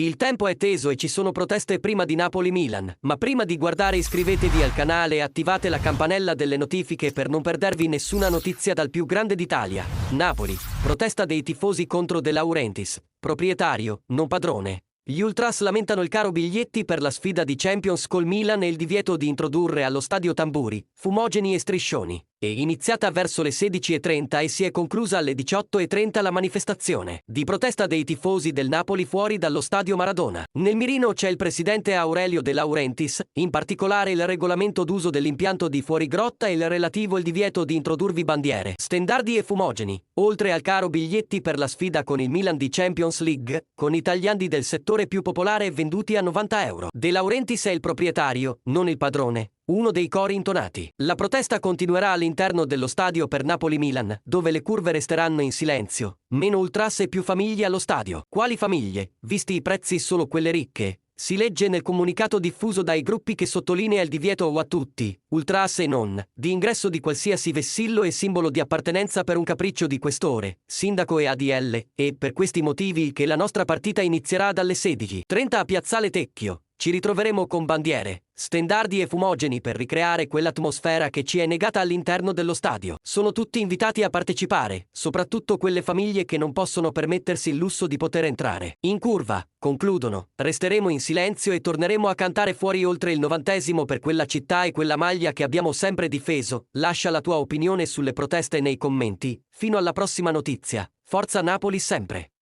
Il tempo è teso e ci sono proteste prima di Napoli-Milan, ma prima di guardare iscrivetevi al canale e attivate la campanella delle notifiche per non perdervi nessuna notizia dal più grande d'Italia. Napoli, protesta dei tifosi contro De Laurentiis, proprietario, non padrone. Gli ultras lamentano il caro biglietti per la sfida di Champions col Milan e il divieto di introdurre allo stadio tamburi, fumogeni e striscioni. È iniziata verso le 16:30 e si è conclusa alle 18:30 la manifestazione di protesta dei tifosi del Napoli fuori dallo stadio Maradona. Nel mirino c'è il presidente Aurelio De Laurentiis, in particolare il regolamento d'uso dell'impianto di fuorigrotta e il relativo il divieto di introdurvi bandiere, stendardi e fumogeni, oltre al caro biglietti per la sfida con il Milan di Champions League, con i tagliandi del settore più popolare venduti a 90 euro. De Laurentiis è il proprietario, non il padrone. Uno dei cori intonati. La protesta continuerà all'interno dello stadio per Napoli-Milan, dove le curve resteranno in silenzio. Meno ultras e più famiglie allo stadio. Quali famiglie? Visti i prezzi solo quelle ricche? Si legge nel comunicato diffuso dai gruppi che sottolinea il divieto a tutti, ultras e non, di ingresso di qualsiasi vessillo e simbolo di appartenenza per un capriccio di questore, sindaco e ADL, e per questi motivi che la nostra partita inizierà dalle 16:30 a Piazzale Tecchio. Ci ritroveremo con bandiere, stendardi e fumogeni per ricreare quell'atmosfera che ci è negata all'interno dello stadio. Sono tutti invitati a partecipare, soprattutto quelle famiglie che non possono permettersi il lusso di poter entrare. In curva, concludono, resteremo in silenzio e torneremo a cantare fuori oltre il 90° per quella città e quella maglia che abbiamo sempre difeso. Lascia la tua opinione sulle proteste nei commenti. Fino alla prossima notizia. Forza Napoli sempre!